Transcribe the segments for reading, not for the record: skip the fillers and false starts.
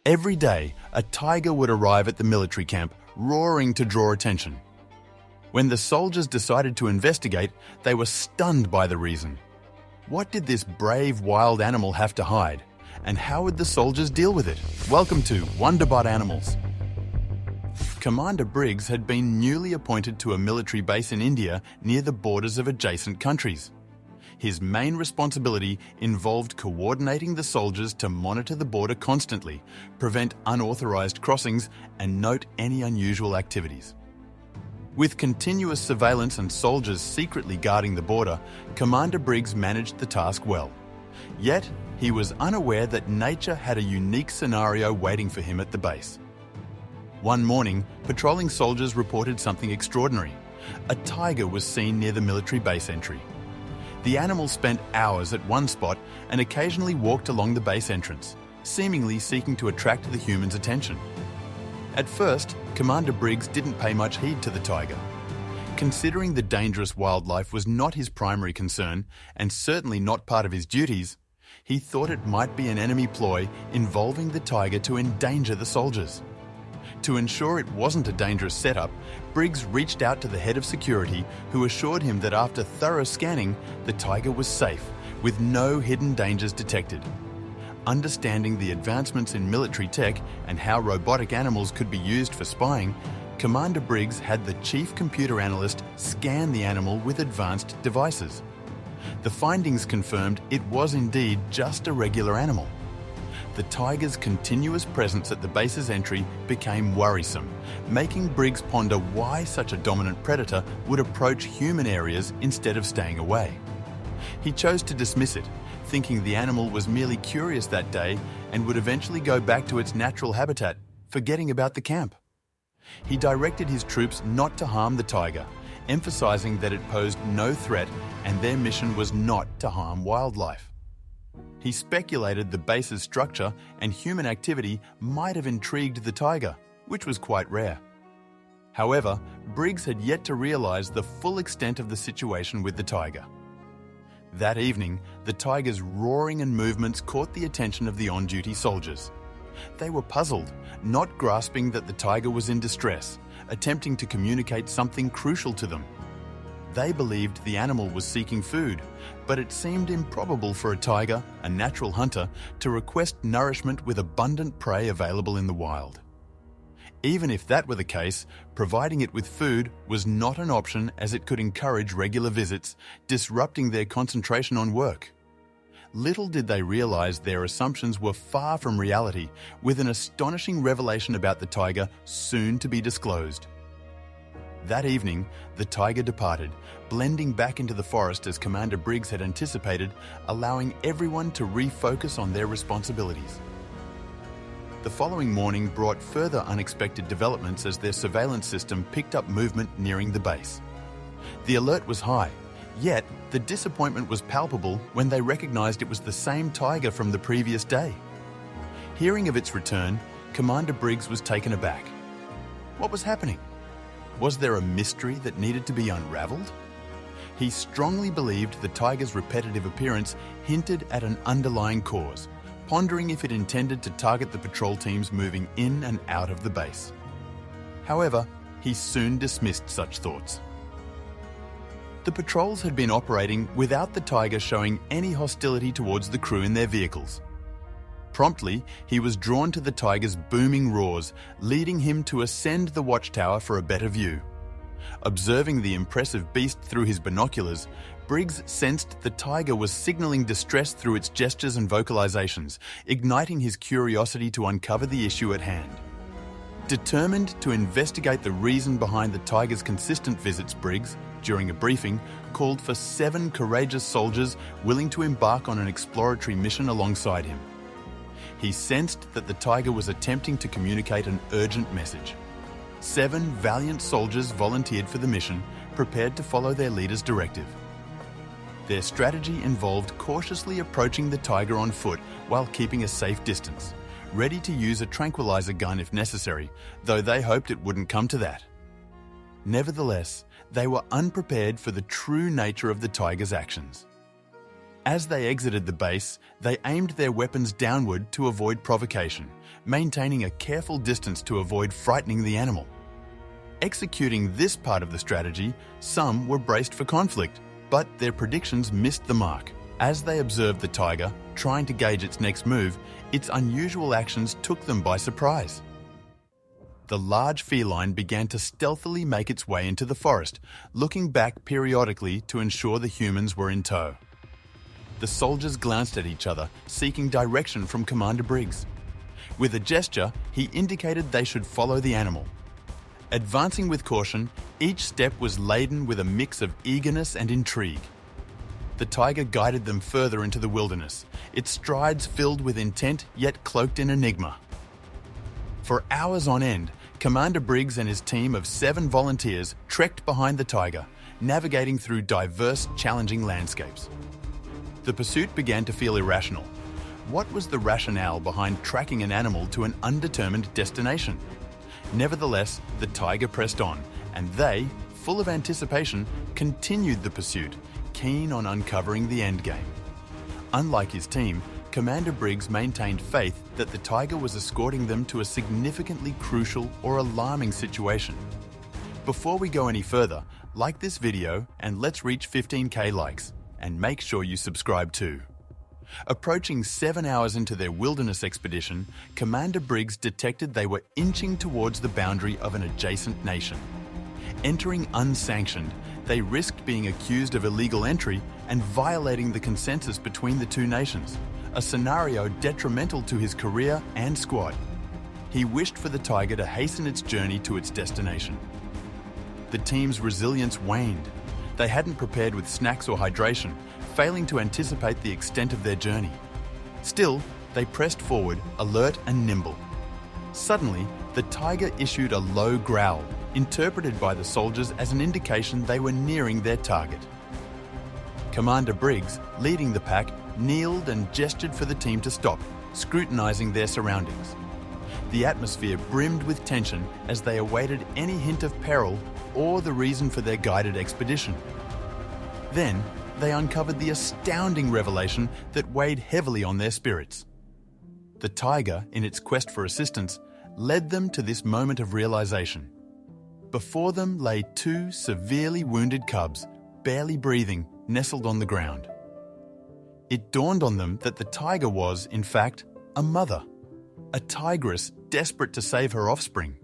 Every day, a tiger would arrive at the military camp, roaring to draw attention. When the soldiers decided to investigate, they were stunned by the reason. What did this brave wild animal have to hide? And how would the soldiers deal with it? Welcome to Wonderbot Animals. Commander Briggs had been newly appointed to a military base in India near the borders of adjacent countries. His main responsibility involved coordinating the soldiers to monitor the border constantly, prevent unauthorized crossings, and note any unusual activities. With continuous surveillance and soldiers secretly guarding the border, Commander Briggs managed the task well. Yet, he was unaware that nature had a unique scenario waiting for him at the base. One morning, patrolling soldiers reported something extraordinary. A tiger was seen near the military base entry. The animal spent hours at one spot and occasionally walked along the base entrance, seemingly seeking to attract the humans' attention. At first, Commander Briggs didn't pay much heed to the tiger. Considering the dangerous wildlife was not his primary concern, and certainly not part of his duties, he thought it might be an enemy ploy involving the tiger to endanger the soldiers. To ensure it wasn't a dangerous setup, Briggs reached out to the head of security, who assured him that after thorough scanning, the tiger was safe, with no hidden dangers detected. Understanding the advancements in military tech and how robotic animals could be used for spying, Commander Briggs had the chief computer analyst scan the animal with advanced devices. The findings confirmed it was indeed just a regular animal. The tiger's continuous presence at the base's entry became worrisome, making Briggs ponder why such a dominant predator would approach human areas instead of staying away. He chose to dismiss it, thinking the animal was merely curious that day and would eventually go back to its natural habitat, forgetting about the camp. He directed his troops not to harm the tiger, emphasizing that it posed no threat and their mission was not to harm wildlife. He speculated the base's structure and human activity might have intrigued the tiger, which was quite rare. However, Briggs had yet to realize the full extent of the situation with the tiger. That evening, the tiger's roaring and movements caught the attention of the on-duty soldiers. They were puzzled, not grasping that the tiger was in distress, attempting to communicate something crucial to them. They believed the animal was seeking food, but it seemed improbable for a tiger, a natural hunter, to request nourishment with abundant prey available in the wild. Even if that were the case, providing it with food was not an option, as it could encourage regular visits, disrupting their concentration on work. Little did they realize their assumptions were far from reality, with an astonishing revelation about the tiger soon to be disclosed. That evening, the tiger departed, blending back into the forest as Commander Briggs had anticipated, allowing everyone to refocus on their responsibilities. The following morning brought further unexpected developments as their surveillance system picked up movement nearing the base. The alert was high, yet the disappointment was palpable when they recognized it was the same tiger from the previous day. Hearing of its return, Commander Briggs was taken aback. What was happening? Was there a mystery that needed to be unraveled? He strongly believed the tiger's repetitive appearance hinted at an underlying cause, pondering if it intended to target the patrol teams moving in and out of the base. However, he soon dismissed such thoughts. The patrols had been operating without the tiger showing any hostility towards the crew in their vehicles. Promptly, he was drawn to the tiger's booming roars, leading him to ascend the watchtower for a better view. Observing the impressive beast through his binoculars, Briggs sensed the tiger was signaling distress through its gestures and vocalizations, igniting his curiosity to uncover the issue at hand. Determined to investigate the reason behind the tiger's consistent visits, Briggs, during a briefing, called for 7 courageous soldiers willing to embark on an exploratory mission alongside him. He sensed that the tiger was attempting to communicate an urgent message. 7 valiant soldiers volunteered for the mission, prepared to follow their leader's directive. Their strategy involved cautiously approaching the tiger on foot while keeping a safe distance, ready to use a tranquilizer gun if necessary, though they hoped it wouldn't come to that. Nevertheless, they were unprepared for the true nature of the tiger's actions. As they exited the base, they aimed their weapons downward to avoid provocation, maintaining a careful distance to avoid frightening the animal. Executing this part of the strategy, some were braced for conflict, but their predictions missed the mark. As they observed the tiger, trying to gauge its next move, its unusual actions took them by surprise. The large feline began to stealthily make its way into the forest, looking back periodically to ensure the humans were in tow. The soldiers glanced at each other, seeking direction from Commander Briggs. With a gesture, he indicated they should follow the animal. Advancing with caution, each step was laden with a mix of eagerness and intrigue. The tiger guided them further into the wilderness, its strides filled with intent yet cloaked in enigma. For hours on end, Commander Briggs and his team of 7 volunteers trekked behind the tiger, navigating through diverse, challenging landscapes. The pursuit began to feel irrational. What was the rationale behind tracking an animal to an undetermined destination? Nevertheless, the tiger pressed on, and they, full of anticipation, continued the pursuit, keen on uncovering the endgame. Unlike his team, Commander Briggs maintained faith that the tiger was escorting them to a significantly crucial or alarming situation. Before we go any further, like this video and let's reach 15k likes, and make sure you subscribe too. Approaching 7 hours into their wilderness expedition, Commander Briggs detected they were inching towards the boundary of an adjacent nation. Entering unsanctioned, they risked being accused of illegal entry and violating the consensus between the two nations, a scenario detrimental to his career and squad. He wished for the tiger to hasten its journey to its destination. The team's resilience waned. They hadn't prepared with snacks or hydration, failing to anticipate the extent of their journey. Still, they pressed forward, alert and nimble. Suddenly, the tiger issued a low growl, interpreted by the soldiers as an indication they were nearing their target. Commander Briggs, leading the pack, kneeled and gestured for the team to stop, scrutinizing their surroundings. The atmosphere brimmed with tension as they awaited any hint of peril or the reason for their guided expedition. Then, they uncovered the astounding revelation that weighed heavily on their spirits. The tiger, in its quest for assistance, led them to this moment of realization. Before them lay 2 severely wounded cubs, barely breathing, nestled on the ground. It dawned on them that the tiger was, in fact, a mother, a tigress desperate to save her offspring.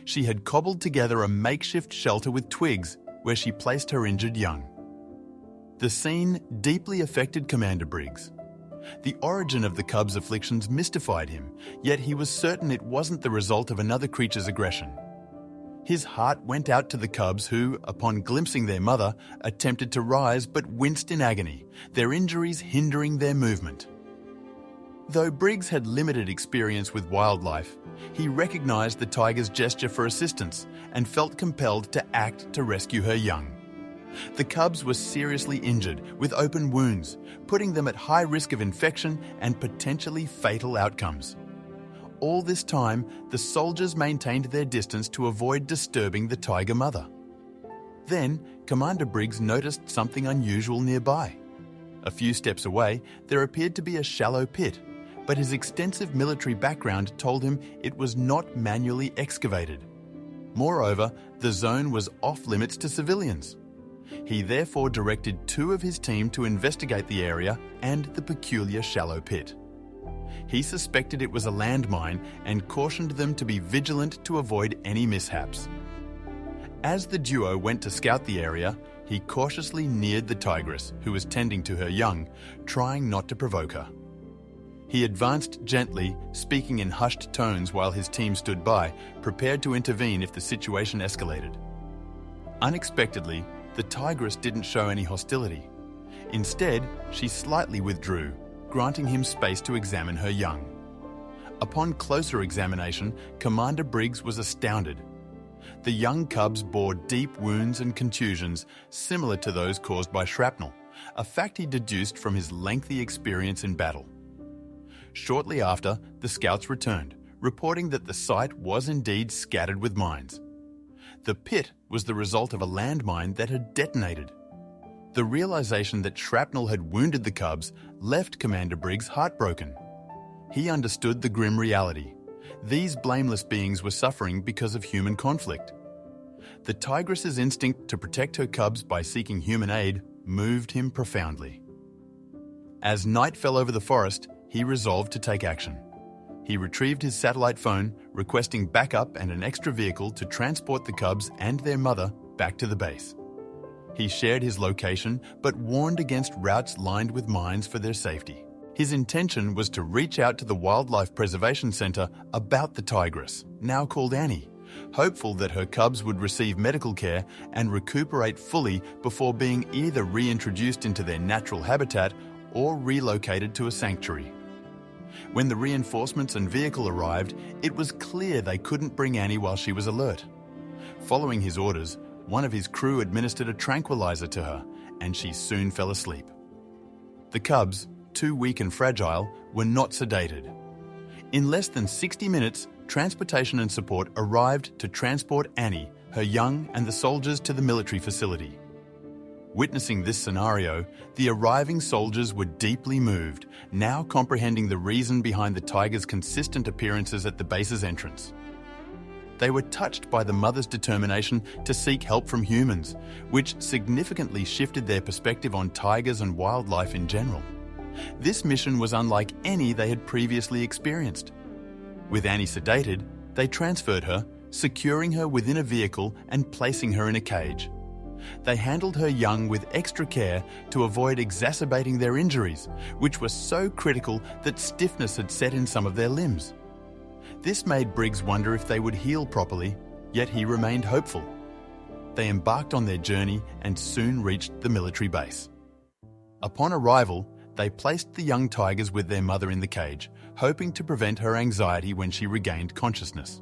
She had cobbled together a makeshift shelter with twigs where she placed her injured young. The scene deeply affected Commander Briggs. The origin of the cub's afflictions mystified him, yet he was certain it wasn't the result of another creature's aggression. His heart went out to the cubs who, upon glimpsing their mother, attempted to rise but winced in agony, their injuries hindering their movement. Though Briggs had limited experience with wildlife, he recognized the tiger's gesture for assistance and felt compelled to act to rescue her young. The cubs were seriously injured with open wounds, putting them at high risk of infection and potentially fatal outcomes. All this time, the soldiers maintained their distance to avoid disturbing the tiger mother. Then, Commander Briggs noticed something unusual nearby. A few steps away, there appeared to be a shallow pit, but his extensive military background told him it was not manually excavated. Moreover, the zone was off-limits to civilians. He therefore directed 2 of his team to investigate the area and the peculiar shallow pit. He suspected it was a landmine and cautioned them to be vigilant to avoid any mishaps. As the duo went to scout the area, he cautiously neared the tigress, who was tending to her young, trying not to provoke her. He advanced gently, speaking in hushed tones while his team stood by, prepared to intervene if the situation escalated. Unexpectedly, the tigress didn't show any hostility. Instead, she slightly withdrew, granting him space to examine her young. Upon closer examination, Commander Briggs was astounded. The young cubs bore deep wounds and contusions similar to those caused by shrapnel, a fact he deduced from his lengthy experience in battle. Shortly after, the scouts returned, reporting that the site was indeed scattered with mines. The pit was the result of a landmine that had detonated. The realization that shrapnel had wounded the cubs left Commander Briggs heartbroken. He understood the grim reality. These blameless beings were suffering because of human conflict. The tigress's instinct to protect her cubs by seeking human aid moved him profoundly. As night fell over the forest, he resolved to take action. He retrieved his satellite phone, requesting backup and an extra vehicle to transport the cubs and their mother back to the base. He shared his location, but warned against routes lined with mines for their safety. His intention was to reach out to the Wildlife Preservation Center about the tigress, now called Annie, hopeful that her cubs would receive medical care and recuperate fully before being either reintroduced into their natural habitat or relocated to a sanctuary. When the reinforcements and vehicle arrived, it was clear they couldn't bring Annie while she was alert. Following his orders, one of his crew administered a tranquilizer to her, and she soon fell asleep. The cubs, too weak and fragile, were not sedated. In less than 60 minutes, transportation and support arrived to transport Annie, her young, and the soldiers to the military facility. Witnessing this scenario, the arriving soldiers were deeply moved, now comprehending the reason behind the tiger's consistent appearances at the base's entrance. They were touched by the mother's determination to seek help from humans, which significantly shifted their perspective on tigers and wildlife in general. This mission was unlike any they had previously experienced. With Annie sedated, they transferred her, securing her within a vehicle and placing her in a cage. They handled her young with extra care to avoid exacerbating their injuries, which were so critical that stiffness had set in some of their limbs. This made Briggs wonder if they would heal properly, yet he remained hopeful. They embarked on their journey and soon reached the military base. Upon arrival, they placed the young tigers with their mother in the cage, hoping to prevent her anxiety when she regained consciousness.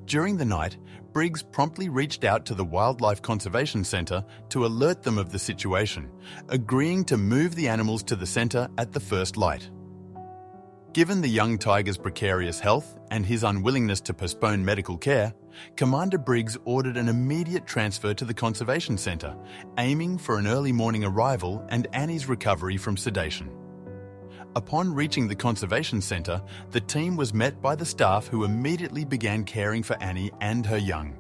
During the night, Briggs promptly reached out to the Wildlife Conservation Center to alert them of the situation, agreeing to move the animals to the center at the first light. Given the young tiger's precarious health and his unwillingness to postpone medical care, Commander Briggs ordered an immediate transfer to the Conservation Center, aiming for an early morning arrival and Annie's recovery from sedation. Upon reaching the Conservation Center, the team was met by the staff who immediately began caring for Annie and her young.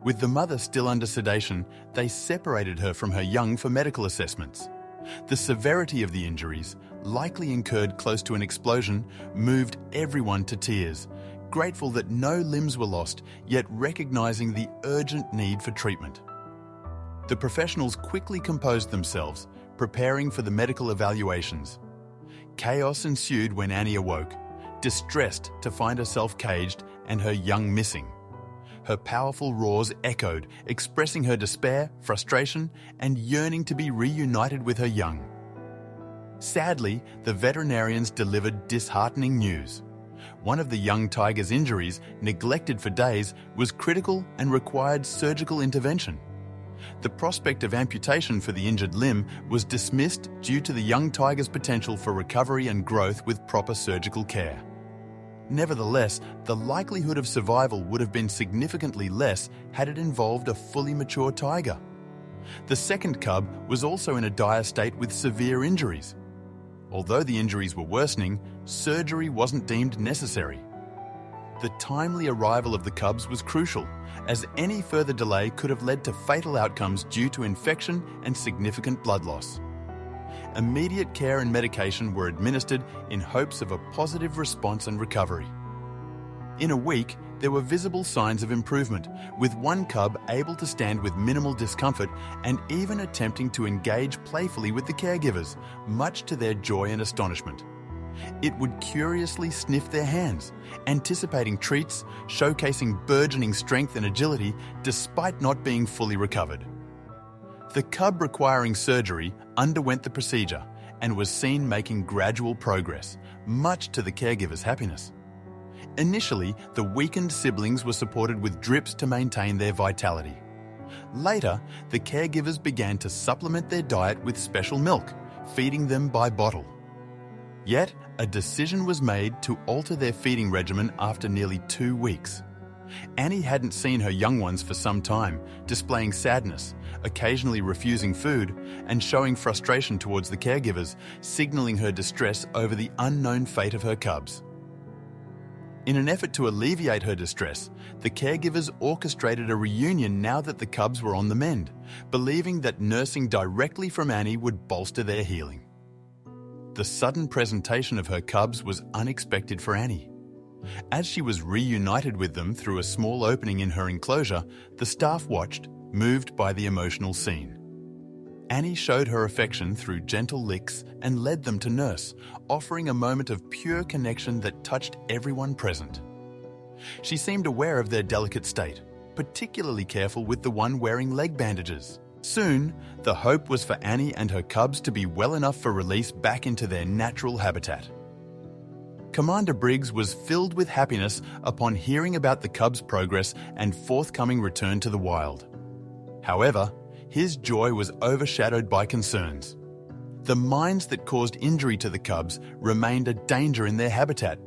With the mother still under sedation, they separated her from her young for medical assessments. The severity of the injuries, likely incurred close to an explosion, moved everyone to tears, grateful that no limbs were lost, yet recognizing the urgent need for treatment. The professionals quickly composed themselves, preparing for the medical evaluations. Chaos ensued when Annie awoke, distressed to find herself caged and her young missing. Her powerful roars echoed, expressing her despair, frustration, and yearning to be reunited with her young. Sadly, the veterinarians delivered disheartening news. One of the young tiger's injuries, neglected for days, was critical and required surgical intervention. The prospect of amputation for the injured limb was dismissed due to the young tiger's potential for recovery and growth with proper surgical care. Nevertheless, the likelihood of survival would have been significantly less had it involved a fully mature tiger. The second cub was also in a dire state with severe injuries. Although the injuries were worsening, surgery wasn't deemed necessary. The timely arrival of the cubs was crucial, as any further delay could have led to fatal outcomes due to infection and significant blood loss. Immediate care and medication were administered in hopes of a positive response and recovery. In a week, there were visible signs of improvement, with one cub able to stand with minimal discomfort and even attempting to engage playfully with the caregivers, much to their joy and astonishment. It would curiously sniff their hands, anticipating treats, showcasing burgeoning strength and agility despite not being fully recovered. The cub requiring surgery underwent the procedure and was seen making gradual progress, much to the caregiver's happiness. Initially, the weakened siblings were supported with drips to maintain their vitality. Later, the caregivers began to supplement their diet with special milk, feeding them by bottle. Yet, a decision was made to alter their feeding regimen after nearly 2 weeks. Annie hadn't seen her young ones for some time, displaying sadness, occasionally refusing food, and showing frustration towards the caregivers, signaling her distress over the unknown fate of her cubs. In an effort to alleviate her distress, the caregivers orchestrated a reunion now that the cubs were on the mend, believing that nursing directly from Annie would bolster their healing. The sudden presentation of her cubs was unexpected for Annie. As she was reunited with them through a small opening in her enclosure, the staff watched, moved by the emotional scene. Annie showed her affection through gentle licks and led them to nurse, offering a moment of pure connection that touched everyone present. She seemed aware of their delicate state, particularly careful with the one wearing leg bandages. Soon, the hope was for Annie and her cubs to be well enough for release back into their natural habitat. Commander Briggs was filled with happiness upon hearing about the cubs' progress and forthcoming return to the wild. However, his joy was overshadowed by concerns. The mines that caused injury to the cubs remained a danger in their habitat,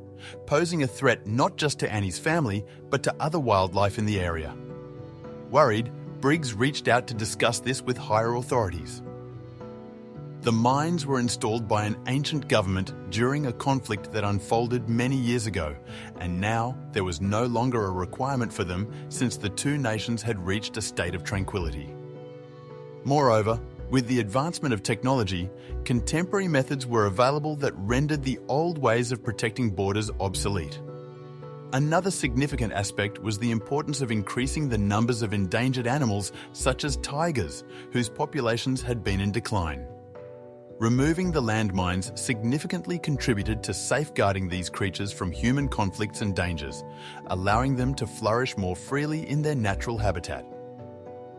posing a threat not just to Annie's family, but to other wildlife in the area. Worried, Briggs reached out to discuss this with higher authorities. The mines were installed by an ancient government during a conflict that unfolded many years ago, and now there was no longer a requirement for them since the two nations had reached a state of tranquility. Moreover, with the advancement of technology, contemporary methods were available that rendered the old ways of protecting borders obsolete. Another significant aspect was the importance of increasing the numbers of endangered animals such as tigers, whose populations had been in decline. Removing the landmines significantly contributed to safeguarding these creatures from human conflicts and dangers, allowing them to flourish more freely in their natural habitat.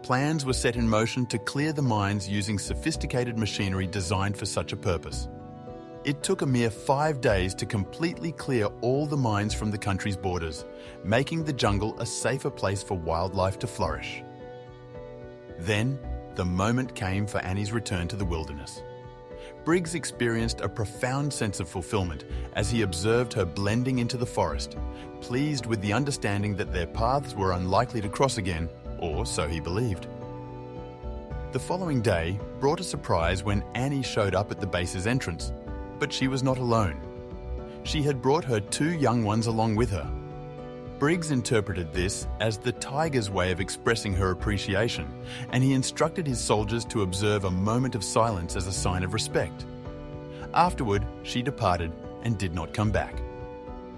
Plans were set in motion to clear the mines using sophisticated machinery designed for such a purpose. It took a mere 5 days to completely clear all the mines from the country's borders, making the jungle a safer place for wildlife to flourish. Then, the moment came for Annie's return to the wilderness. Briggs experienced a profound sense of fulfillment as he observed her blending into the forest, pleased with the understanding that their paths were unlikely to cross again, or so he believed. The following day brought a surprise when Annie showed up at the base's entrance, but she was not alone. She had brought her 2 young ones along with her. Briggs interpreted this as the tiger's way of expressing her appreciation, and he instructed his soldiers to observe a moment of silence as a sign of respect. Afterward, she departed and did not come back.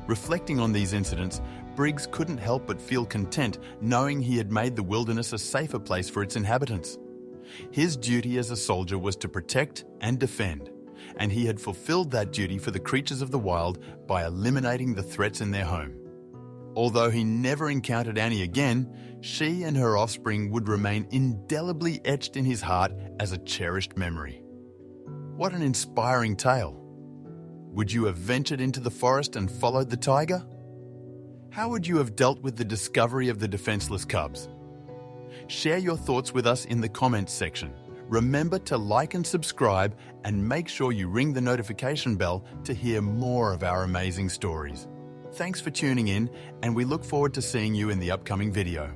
Reflecting on these incidents, Briggs couldn't help but feel content knowing he had made the wilderness a safer place for its inhabitants. His duty as a soldier was to protect and defend, and he had fulfilled that duty for the creatures of the wild by eliminating the threats in their home. Although he never encountered Annie again, she and her offspring would remain indelibly etched in his heart as a cherished memory. What an inspiring tale! Would you have ventured into the forest and followed the tiger? How would you have dealt with the discovery of the defenseless cubs? Share your thoughts with us in the comments section. Remember to like and subscribe, and make sure you ring the notification bell to hear more of our amazing stories. Thanks for tuning in, and we look forward to seeing you in the upcoming video.